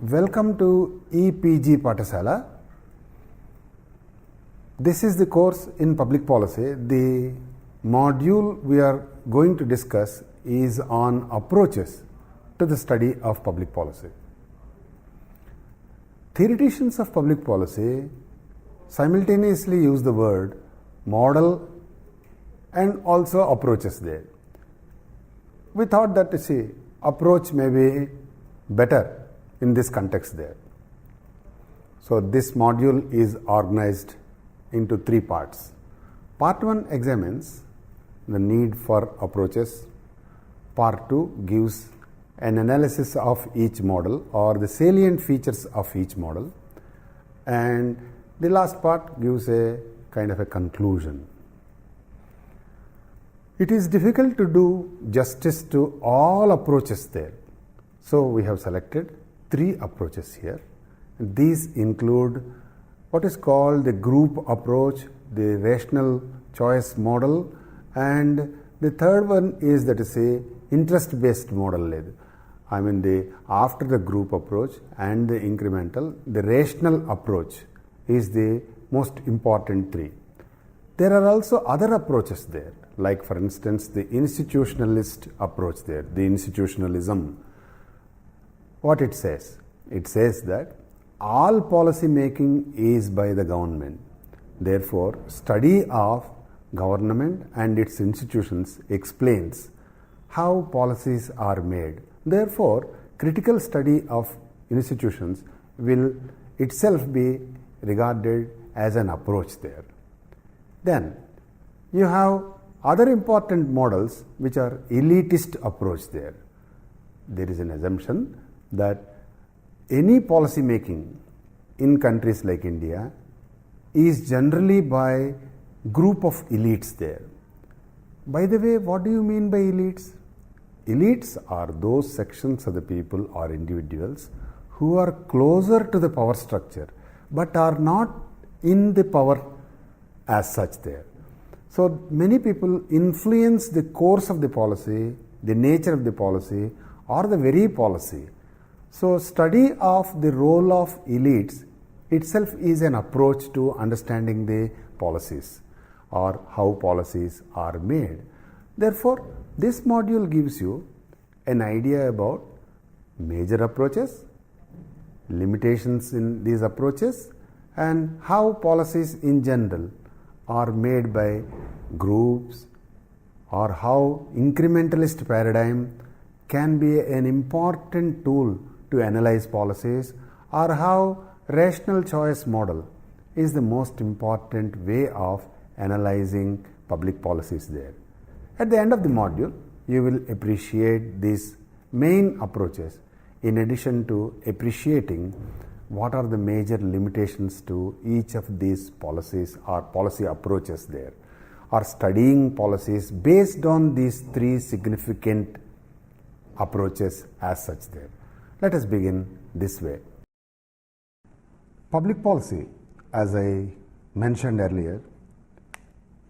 Welcome to EPG Pathasala. This is the course in public policy. The module we are going to discuss is on approaches to the study of public policy. Theoreticians of public policy simultaneously use the word model and also approaches there. We thought that approach may be better in this context there. So this module is organized into three parts. Part 1 examines the need for approaches. Part 2 gives an analysis of each model or the salient features of each model. And the last part gives a kind of a conclusion. It is difficult to do justice to all approaches there. So we have selected 3 approaches here. These include what is called the group approach, the rational choice model, and the third one is interest based model. After the group approach and the incremental, the rational approach is the most important 3. There are also other approaches there, like for instance the institutionalist approach there, the institutionalism. What it says? It says that all policy making is by the government. Therefore, study of government and its institutions explains how policies are made. Therefore, critical study of institutions will itself be regarded as an approach there. Then you have other important models which are elitist approach there. There is an assumption that any policy making in countries like India is generally by group of elites there. By the way, what do you mean by elites? Elites are those sections of the people or individuals who are closer to the power structure but are not in the power as such there. So many people influence the course of the policy, the nature of the policy, or the very policy. So study of the role of elites itself is an approach to understanding the policies or how policies are made. Therefore, this module gives you an idea about major approaches, limitations in these approaches, and how policies in general are made by groups, or how incrementalist paradigm can be an important tool to analyze policies, or how rational choice model is the most important way of analyzing public policies there. At the end of the module, you will appreciate these main approaches in addition to appreciating what are the major limitations to each of these policies or policy approaches there, or studying policies based on these 3 significant approaches as such there. Let us begin this way. Public policy, as I mentioned earlier,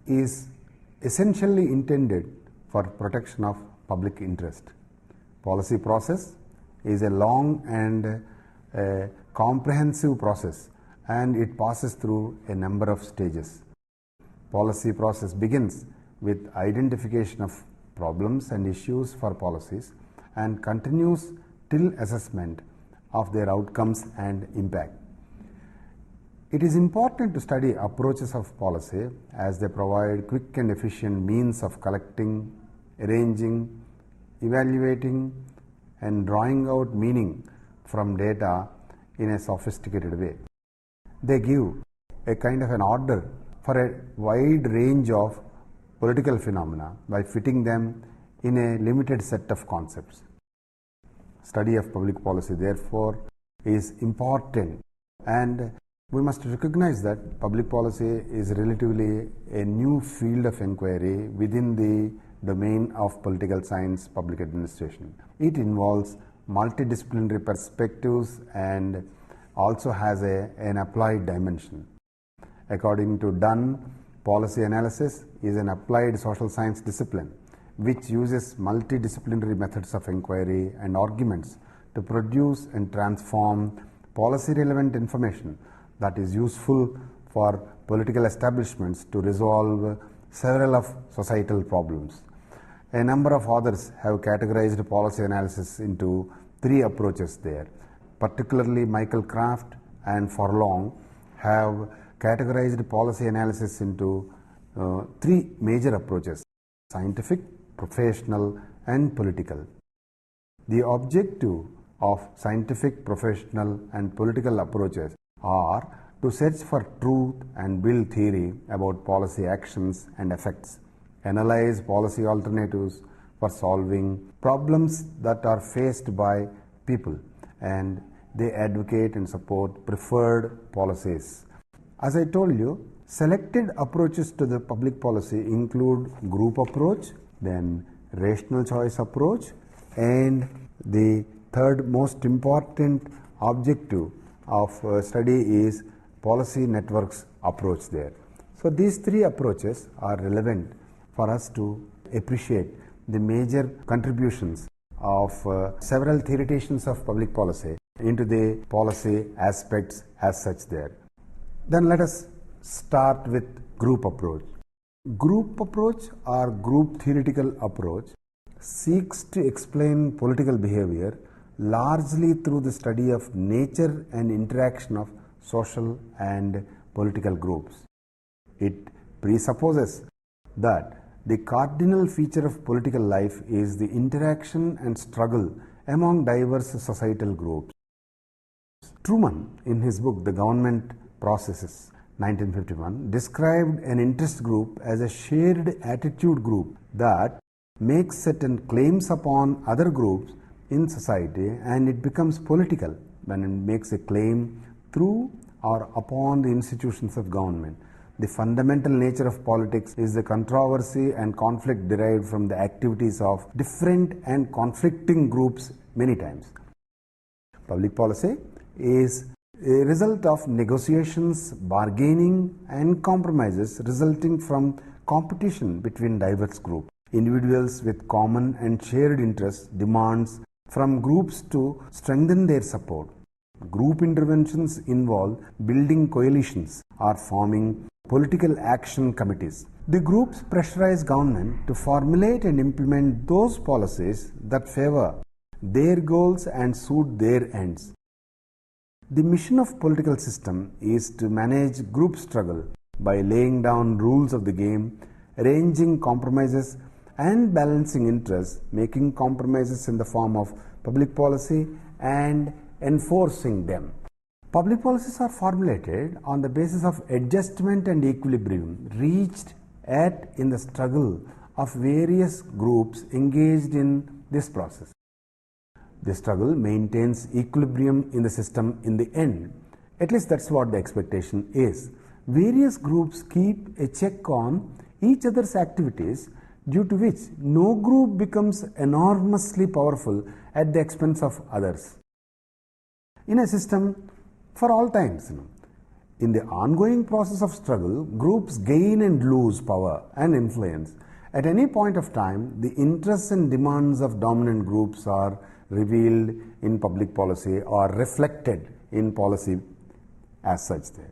is essentially intended for protection of public interest. Policy process is a long and comprehensive process, and it passes through a number of stages. Policy process begins with identification of problems and issues for policies and continues till assessment of their outcomes and impact. It is important to study approaches of policy as they provide quick and efficient means of collecting, arranging, evaluating, and drawing out meaning from data in a sophisticated way. They give a kind of an order for a wide range of political phenomena by fitting them in a limited set of concepts. Study of public policy, therefore, is important, and we must recognize that public policy is relatively a new field of inquiry within the domain of political science, public administration. It involves multidisciplinary perspectives and also has an applied dimension. According to Dunn, policy analysis is an applied social science discipline which uses multidisciplinary methods of inquiry and arguments to produce and transform policy relevant information that is useful for political establishments to resolve several of societal problems. A number of authors have categorized policy analysis into three approaches there. Particularly Michael Kraft and Furlong have categorized policy analysis into three major approaches: scientific, professional, and political. The objective of scientific, professional, and political approaches are to search for truth and build theory about policy actions and effects, analyze policy alternatives for solving problems that are faced by people, and they advocate and support preferred policies. As I told you, selected approaches to the public policy include group approach, then rational choice approach, and the third most important objective of study is policy networks approach there. So these three approaches are relevant for us to appreciate the major contributions of several theoreticians of public policy into the policy aspects as such there. Then let us start with group approach. Group approach or group theoretical approach seeks to explain political behavior largely through the study of nature and interaction of social and political groups. It presupposes that the cardinal feature of political life is the interaction and struggle among diverse societal groups. Truman, in his book The Government Processes, 1951, described an interest group as a shared attitude group that makes certain claims upon other groups in society, and it becomes political when it makes a claim through or upon the institutions of government. The fundamental nature of politics is the controversy and conflict derived from the activities of different and conflicting groups many times. Public policy is a result of negotiations, bargaining, and compromises resulting from competition between diverse groups. Individuals with common and shared interests demands from groups to strengthen their support. Group interventions involve building coalitions or forming political action committees. The groups pressurize government to formulate and implement those policies that favor their goals and suit their ends. The mission of political system is to manage group struggle by laying down rules of the game, arranging compromises, and balancing interests, making compromises in the form of public policy and enforcing them. Public policies are formulated on the basis of adjustment and equilibrium reached at in the struggle of various groups engaged in this process. The struggle maintains equilibrium in the system in the end. At least that's what the expectation is. Various groups keep a check on each other's activities, due to which no group becomes enormously powerful at the expense of others. In a system for all times, in the ongoing process of struggle, groups gain and lose power and influence. At any point of time, the interests and demands of dominant groups are revealed in public policy or reflected in policy as such there.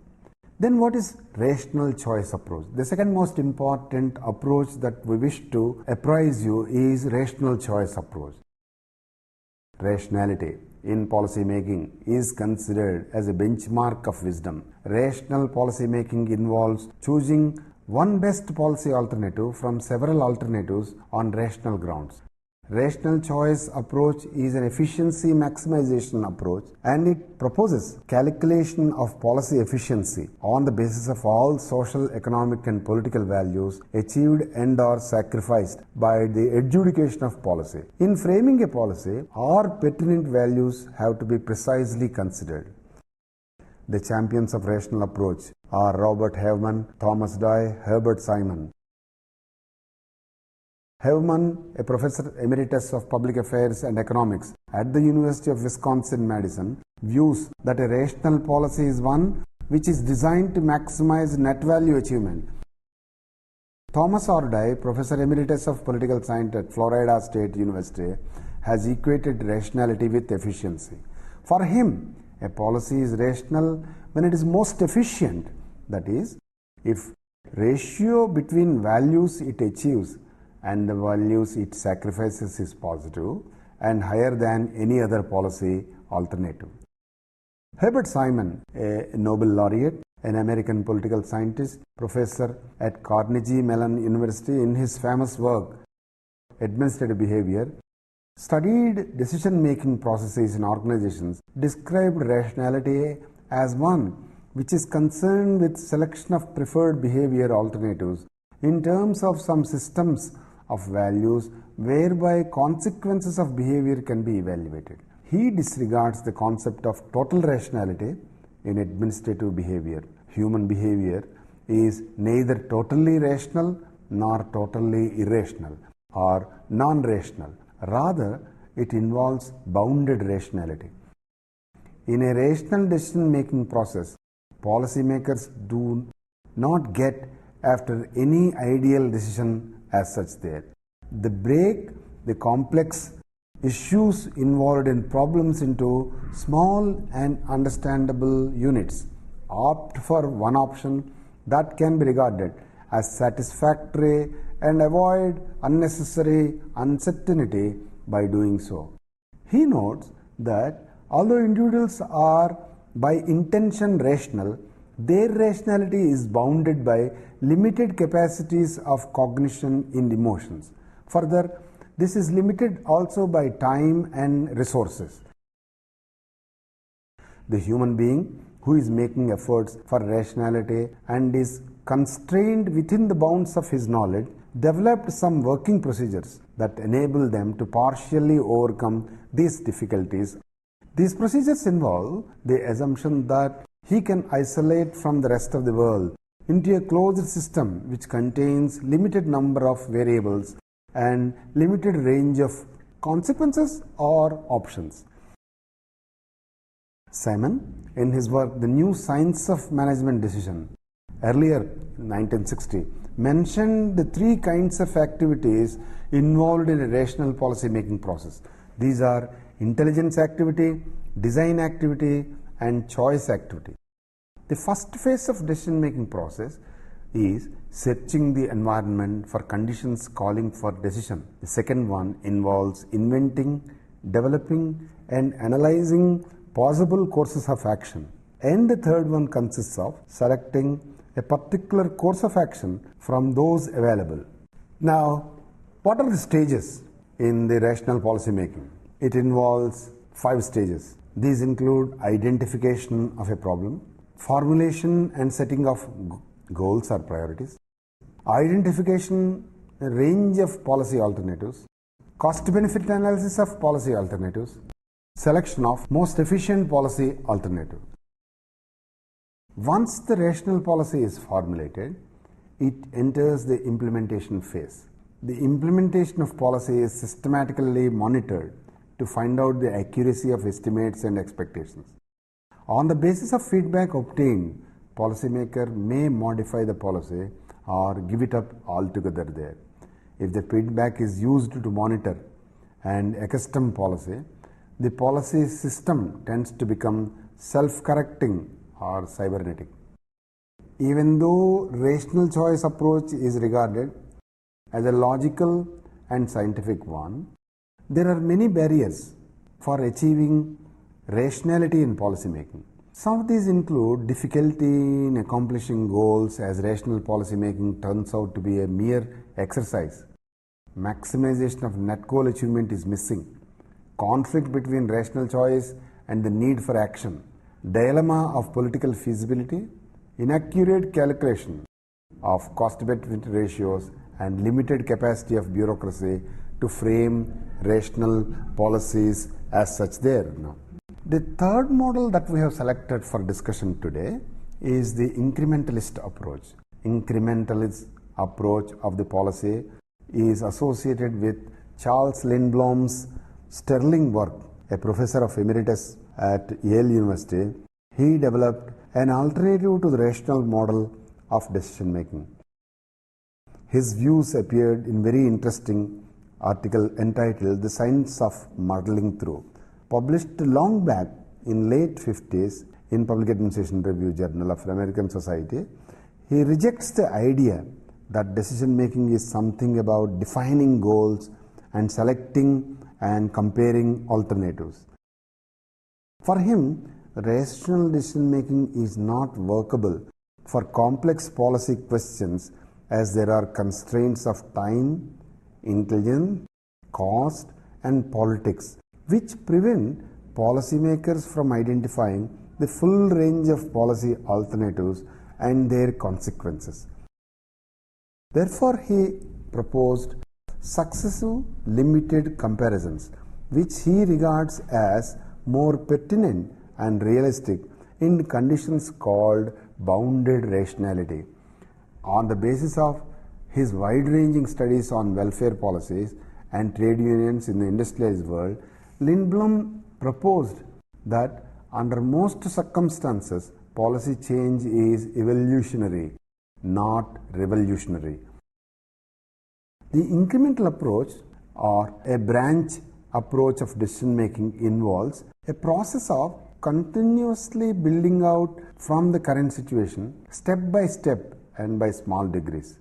Then what is rational choice approach? The second most important approach that we wish to apprise you is rational choice approach. Rationality in policy making is considered as a benchmark of wisdom. Rational policy making involves choosing one best policy alternative from several alternatives on rational grounds. Rational choice approach is an efficiency maximization approach, and it proposes calculation of policy efficiency on the basis of all social, economic, and political values achieved and or sacrificed by the adjudication of policy. In framing a policy, all pertinent values have to be precisely considered. The champions of rational approach are Robert Havemann, Thomas Dewey, Herbert Simon. Havemann, a professor emeritus of public affairs and economics at the University of Wisconsin-Madison, views that a rational policy is one which is designed to maximize net value achievement. Thomas R. Dewey, professor emeritus of political science at Florida State University, has equated rationality with efficiency. For him, a policy is rational when it is most efficient, that is, if ratio between values it achieves and the values it sacrifices is positive and higher than any other policy alternative. Herbert Simon, a Nobel laureate, an American political scientist, professor at Carnegie Mellon University, in his famous work, Administrative Behavior, studied decision-making processes in organizations, described rationality as one which is concerned with selection of preferred behavior alternatives in terms of some systems of values whereby consequences of behavior can be evaluated. He disregards the concept of total rationality in administrative behavior. Human behavior is neither totally rational nor totally irrational or non-rational. Rather, it involves bounded rationality. In a rational decision-making process, policymakers do not get after any ideal decision as such there. They break the complex issues involved in problems into small and understandable units, opt for one option that can be regarded as satisfactory and avoid unnecessary uncertainty by doing so. He notes that although individuals are by intention rational, their rationality is bounded by limited capacities of cognition in emotions. Further, this is limited also by time and resources. The human being who is making efforts for rationality and is constrained within the bounds of his knowledge developed some working procedures that enable them to partially overcome these difficulties. These procedures involve the assumption that he can isolate from the rest of the world into a closed system which contains limited number of variables and limited range of consequences or options. Simon, in his work The New Science of Management Decision, earlier in 1960, mentioned the three kinds of activities involved in a rational policy making process. These are intelligence activity, design activity, and choice activity. The first phase of decision making process is searching the environment for conditions calling for decision. The second one involves inventing, developing, and analyzing possible courses of action. And the third one consists of selecting a particular course of action from those available. Now, what are the stages in the rational policy making? It involves 5 stages. These include identification of a problem, formulation and setting of goals or priorities, identification a range of policy alternatives, cost-benefit analysis of policy alternatives, selection of most efficient policy alternative. Once the rational policy is formulated, it enters the implementation phase. The implementation of policy is systematically monitored to find out the accuracy of estimates and expectations. On the basis of feedback obtained, policymaker may modify the policy or give it up altogether there. If the feedback is used to monitor and accustom policy, the policy system tends to become self-correcting or cybernetic. Even though rational choice approach is regarded as a logical and scientific one, there are many barriers for achieving rationality in policy making. Some of these include difficulty in accomplishing goals, as rational policy making turns out to be a mere exercise. Maximization of net goal achievement is missing. Conflict between rational choice and the need for action. Dilemma of political feasibility, inaccurate calculation of cost-benefit ratios, and limited capacity of bureaucracy to frame rational policies as such there. Now, the third model that we have selected for discussion today is the incrementalist approach. Incrementalist approach of the policy is associated with Charles Lindblom's sterling work, a professor of emeritus at Yale University. He developed an alternative to the rational model of decision making. His views appeared in very interesting article entitled The Science of Muddling Through. Published long back in late 50s in Public Administration Review Journal of American Society, he rejects the idea that decision making is something about defining goals and selecting and comparing alternatives. For him, rational decision making is not workable for complex policy questions, as there are constraints of time, intelligence, cost, and politics which prevent policymakers from identifying the full range of policy alternatives and their consequences. Therefore, he proposed successive limited comparisons, which he regards as more pertinent and realistic in conditions called bounded rationality. On the basis of his wide-ranging studies on welfare policies and trade unions in the industrialized world, Lindblom proposed that under most circumstances, policy change is evolutionary, not revolutionary. The incremental approach, or a branch approach of decision making, involves a process of continuously building out from the current situation, step by step and by small degrees.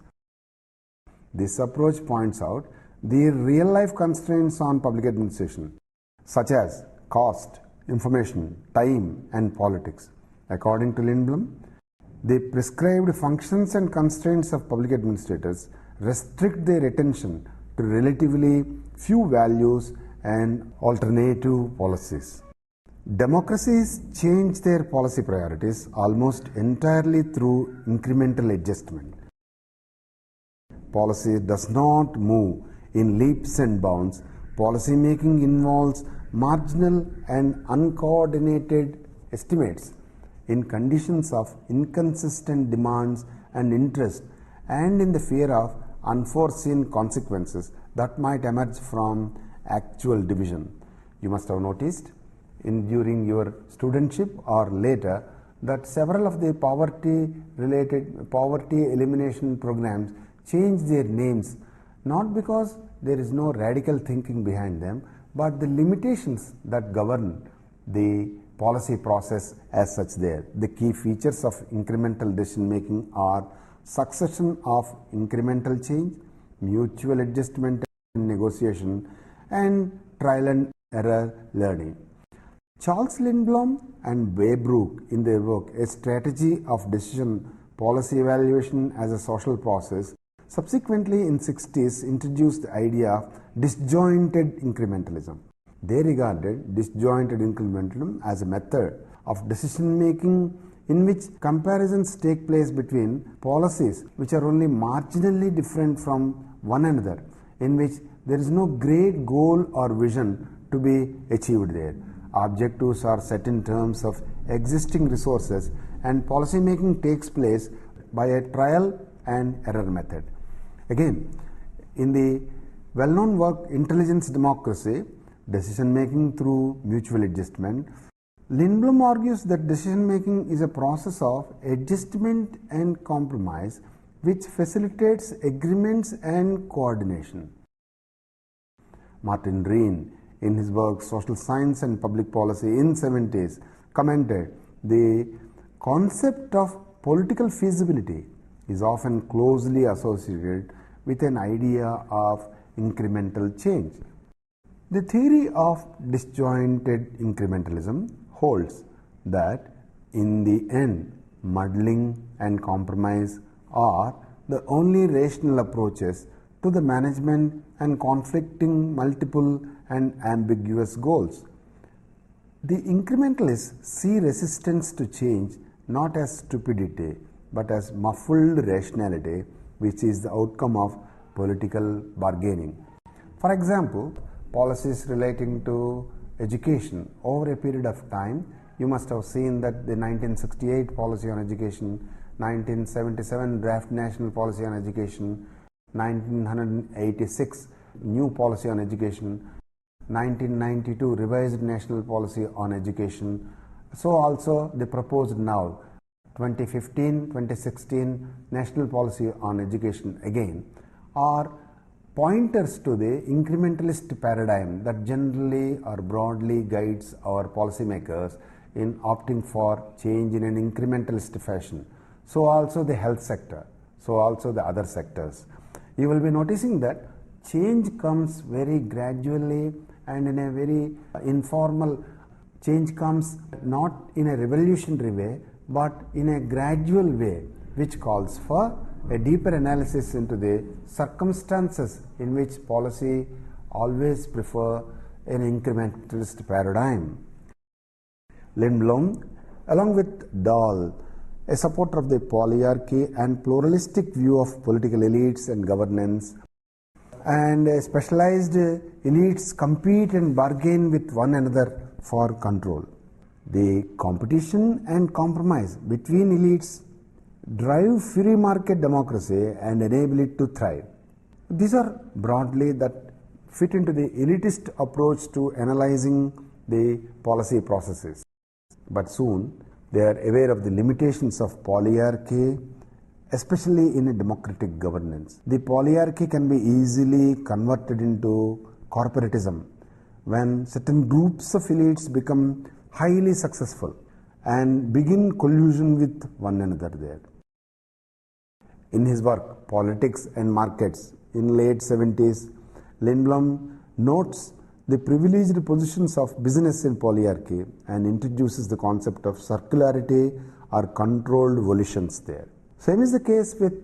This approach points out the real life constraints on public administration, such as cost, information, time, and politics. According to Lindblom, the prescribed functions and constraints of public administrators restrict their attention to relatively few values and alternative policies. Democracies change their policy priorities almost entirely through incremental adjustment. Policy does not move in leaps and bounds. Policy making involves marginal and uncoordinated estimates in conditions of inconsistent demands and interest, and in the fear of unforeseen consequences that might emerge from actual division. You must have noticed during your studentship or later that several of the poverty elimination programs change their names, not because there is no radical thinking behind them, but the limitations that govern the policy process as such there. The key features of incremental decision making are succession of incremental change, mutual adjustment and negotiation, and trial and error learning. Charles Lindblom and Weybrook, in their work A Strategy of Decision Policy Evaluation as a Social Process, subsequently in 60s introduced the idea of disjointed incrementalism. They regarded disjointed incrementalism as a method of decision making in which comparisons take place between policies which are only marginally different from one another, in which there is no great goal or vision to be achieved there. Objectives are set in terms of existing resources, and policy making takes place by a trial and error method. Again, in the well-known work Intelligence Democracy, Decision Making Through Mutual Adjustment, Lindblom argues that decision making is a process of adjustment and compromise which facilitates agreements and coordination. Martin Reen, in his work Social Science and Public Policy in 70s, commented, the concept of political feasibility is often closely associated with an idea of incremental change. The theory of disjointed incrementalism holds that in the end, muddling and compromise are the only rational approaches to the management and conflicting multiple and ambiguous goals. The incrementalists see resistance to change not as stupidity but as muffled rationality, which is the outcome of political bargaining. For example, policies relating to education over a period of time, you must have seen that the 1968 policy on education, 1977 draft national policy on education, 1986 new policy on education, 1992 revised national policy on education. So also the proposed now 2015-2016 national policy on education again are pointers to the incrementalist paradigm that generally or broadly guides our policymakers in opting for change in an incrementalist fashion. So also the health sector, so also the other sectors. You will be noticing that change comes very gradually and in a very informal. Change comes not in a revolutionary way but in a gradual way, which calls for a deeper analysis into the circumstances in which policy always prefer an incrementalist paradigm. Lindblom, along with Dahl, a supporter of the polyarchy and pluralistic view of political elites and governance, and specialized elites compete and bargain with one another for control. The competition and compromise between elites drive free market democracy and enable it to thrive. These are broadly that fit into the elitist approach to analyzing the policy processes. But soon they are aware of the limitations of polyarchy, especially in a democratic governance. The polyarchy can be easily converted into corporatism when certain groups of elites become highly successful and begin collusion with one another there. In his work, Politics and Markets, in late 70s, Lindblom notes the privileged positions of business in polyarchy and introduces the concept of circularity or controlled volitions there. Same is the case with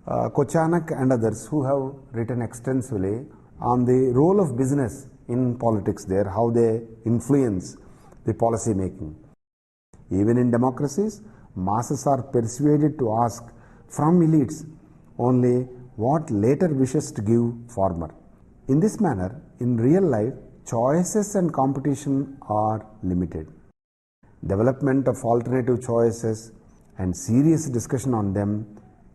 Kochanak and others who have written extensively on the role of business in politics there, how they influence the policy making. Even in democracies, masses are persuaded to ask from elites only what later wishes to give former. In this manner, in real life, choices and competition are limited. Development of alternative choices and serious discussion on them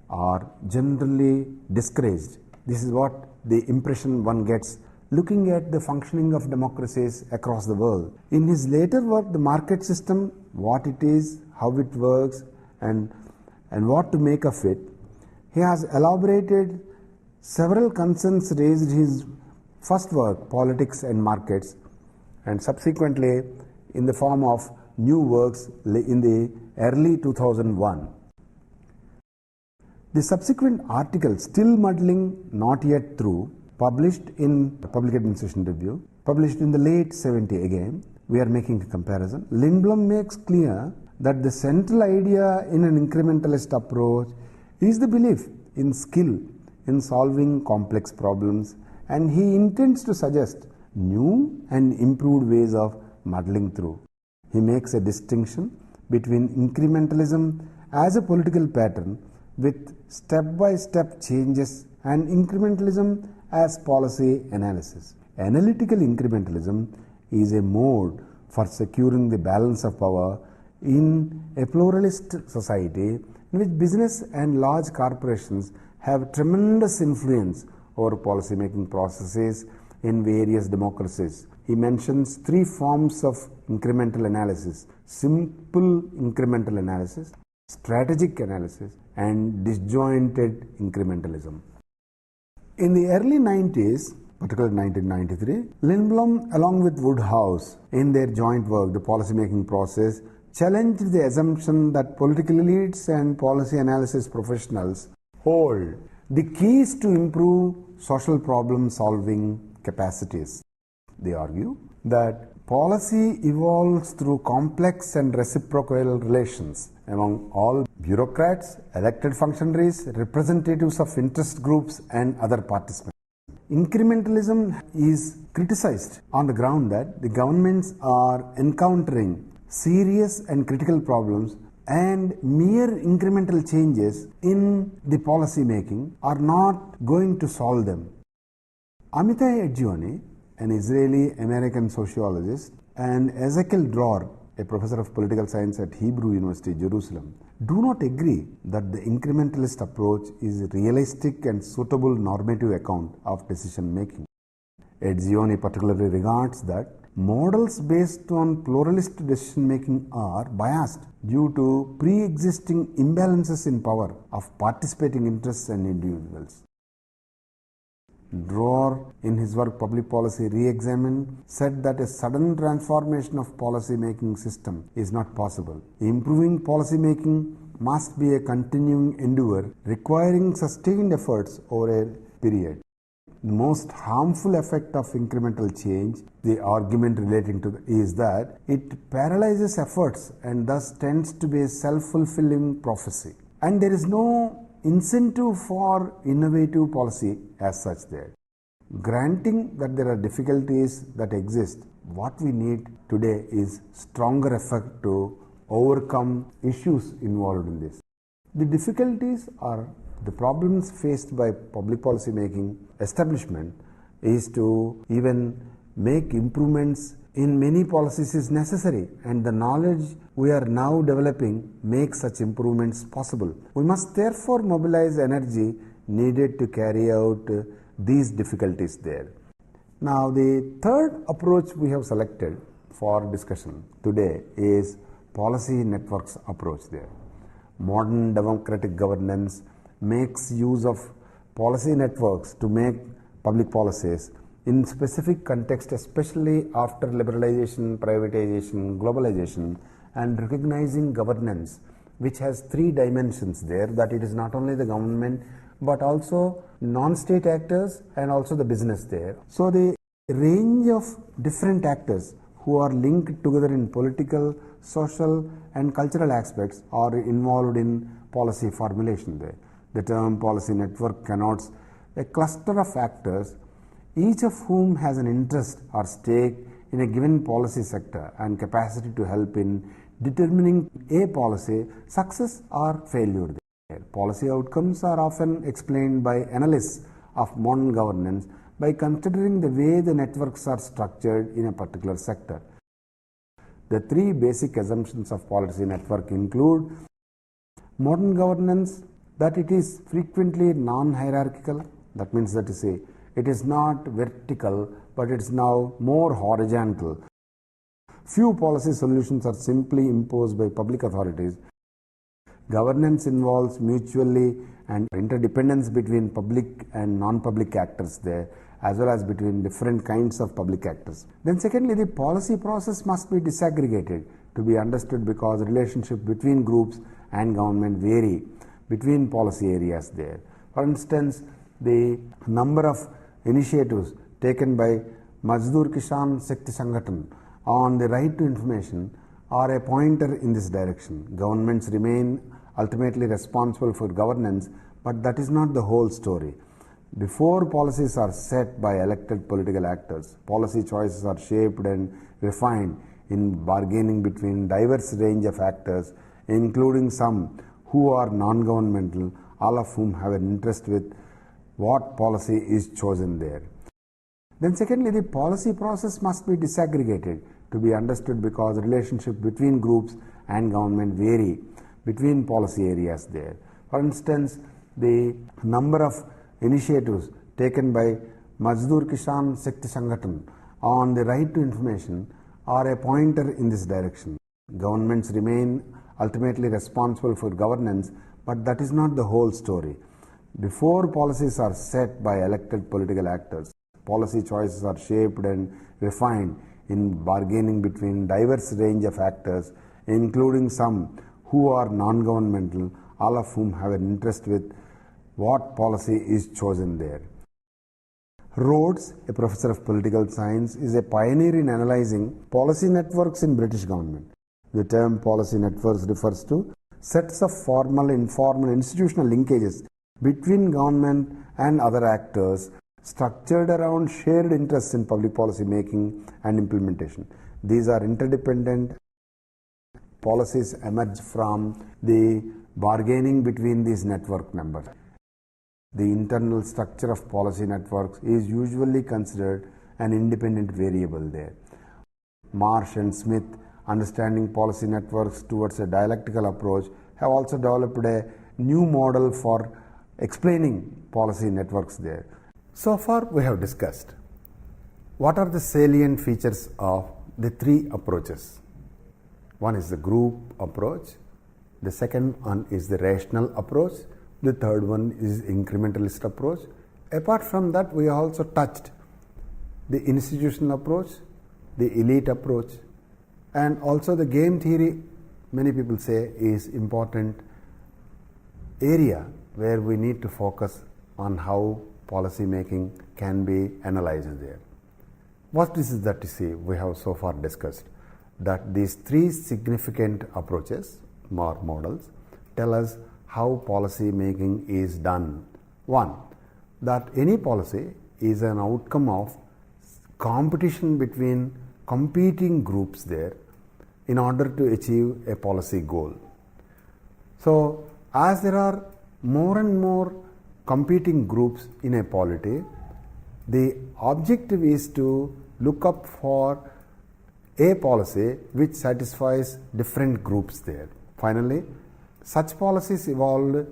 are generally discouraged. This is what the impression one gets looking at the functioning of democracies across the world. In his later work, The Market System, what it is, how it works, and what to make of it, he has elaborated several concerns raised in his first work, Politics and Markets, and subsequently in the form of new works in the early 2001. The subsequent article, Still Muddling, Not Yet Through, published in Public Administration Review, published in the late 70s again, we are making a comparison. Lindblom makes clear that the central idea in an incrementalist approach is the belief in skill in solving complex problems, and he intends to suggest new and improved ways of muddling through. He makes a distinction between incrementalism as a political pattern with step-by-step changes and incrementalism as policy analysis. Analytical incrementalism is a mode for securing the balance of power in a pluralist society in which business and large corporations have tremendous influence over policy-making processes in various democracies. He mentions three forms of incremental analysis: simple incremental analysis, strategic analysis, and disjointed incrementalism. In the early 90s, particularly 1993, Lindblom, along with Woodhouse, in their joint work, The Policymaking Process, challenged the assumption that political elites and policy analysis professionals hold the keys to improve social problem solving capacities. They argue that policy evolves through complex and reciprocal relations among all bureaucrats, elected functionaries, representatives of interest groups, and other participants. Incrementalism is criticized on the ground that the governments are encountering serious and critical problems, and mere incremental changes in the policy making are not going to solve them. Amitai Etzioni, an Israeli-American sociologist, and Ezekiel Dror, a professor of political science at Hebrew University, Jerusalem, do not agree that the incrementalist approach is a realistic and suitable normative account of decision making. Etzioni particularly regards that models based on pluralist decision making are biased due to pre-existing imbalances in power of participating interests and individuals. Dror, in his work Public Policy Re-examined, said that a sudden transformation of policy making system is not possible. Improving policy making must be a continuing endeavor requiring sustained efforts over a period. The most harmful effect of incremental change, the argument relating to is that it paralyzes efforts and thus tends to be a self-fulfilling prophecy. And there is no incentive for innovative policy as such there. Granting that there are difficulties that exist, what we need today is stronger effort to overcome issues involved in this. The difficulties are the problems faced by public policy making establishment is to even make improvements in many policies is necessary, and the knowledge we are now developing makes such improvements possible. We must therefore mobilize energy needed to carry out these difficulties there. Now, the third approach we have selected for discussion today is policy networks approach there. Modern democratic governance makes use of policy networks to make public policies in specific context, especially after liberalization, privatization, globalization, and recognizing governance, which has three dimensions there, that it is not only the government but also non-state actors and also the business there. So the range of different actors who are linked together in political, social and cultural aspects are involved in policy formulation there. The term policy network connotes a cluster of actors, each of whom has an interest or stake in a given policy sector and capacity to help in determining a policy success or failure there. Policy outcomes are often explained by analysts of modern governance by considering the way the networks are structured in a particular sector. The three basic assumptions of policy network include modern governance, that it is frequently non-hierarchical, that means that to say it is not vertical but it is now more horizontal. Few policy solutions are simply imposed by public authorities. Governance involves mutually and interdependence between public and non-public actors there, as well as between different kinds of public actors. Then secondly, the policy process must be disaggregated to be understood because relationship between groups and government vary between policy areas there. For instance, the number of initiatives taken by Mazdoor Kisan Shakti Sangathan on the right to information are a pointer in this direction. Governments remain ultimately responsible for governance, but that is not the whole story. Before policies are set by elected political actors, policy choices are shaped and refined in bargaining between diverse range of actors, including some who are non-governmental, all of whom have an interest with what policy is chosen there. Then secondly, the policy process must be disaggregated to be understood because relationship between groups and government vary between policy areas there. For instance, the number of initiatives taken by Mazdoor Kisan Shakti Sangathan on the right to information are a pointer in this direction. Governments remain ultimately responsible for governance, but that is not the whole story. Before policies are set by elected political actors, policy choices are shaped and refined in bargaining between diverse range of actors, including some who are non-governmental, all of whom have an interest with what policy is chosen there. Rhodes, a professor of political science, is a pioneer in analyzing policy networks in British government. The term policy networks refers to sets of formal, informal, institutional linkages between government and other actors structured around shared interests in public policy making and implementation. These are interdependent. Policies emerge from the bargaining between these network members. The internal structure of policy networks is usually considered an independent variable there. Marsh and Smith, understanding policy networks towards a dialectical approach, have also developed a new model for explaining policy networks there. So far we have discussed what are the salient features of the three approaches. One is the group approach, the second one is the rational approach, the third one is incrementalist approach, apart from that, we also touched the institutional approach, the elite approach, and also the game theory, many people say, is important area where we need to focus on how policy making can be analyzed there. What is that you see we have so far discussed? That these three significant approaches or models tell us how policy making is done. One, that any policy is an outcome of competition between competing groups there in order to achieve a policy goal. So, as there are more and more competing groups in a polity, the objective is to look up for a policy which satisfies different groups there. Finally, such policies evolved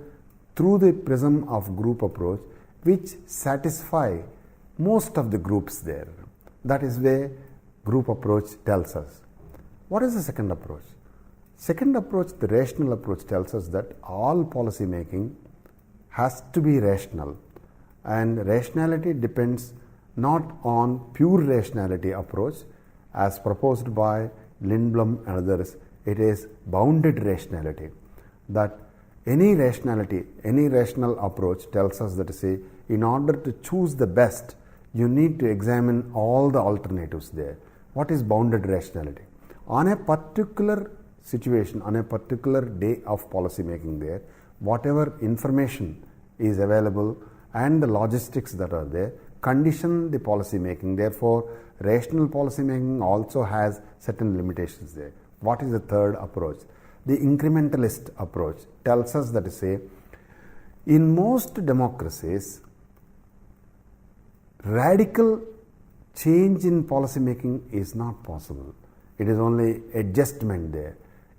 through the prism of group approach which satisfy most of the groups there. That is where group approach tells us. What is the second approach? Second approach, the rational approach, tells us that all policy making has to be rational, and rationality depends not on pure rationality approach as proposed by Lindblom and others. It is bounded rationality. That any rationality, any rational approach tells us that, say, in order to choose the best, you need to examine all the alternatives there. What is bounded rationality? On a particular situation, on a particular day of policy making there, whatever information is available and the logistics that are there condition the policy making. Therefore, rational policy making also has certain limitations there. What is the third approach? The incrementalist approach tells us that, say, in most democracies, radical change in policy making is not possible. It is only adjustment there.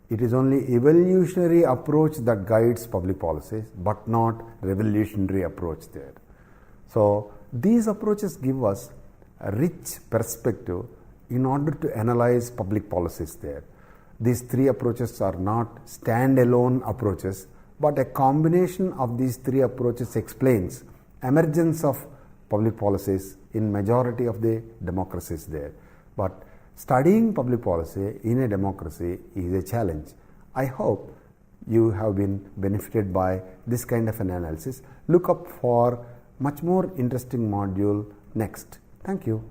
It is only evolutionary approach that guides public policies, but not revolutionary approach there. So, these approaches give us a rich perspective in order to analyze public policies there. These three approaches are not standalone approaches, but a combination of these three approaches explains emergence of public policies in majority of the democracies there. But studying public policy in a democracy is a challenge. I hope you have been benefited by this kind of an analysis. Look up for much more interesting module next. Thank you.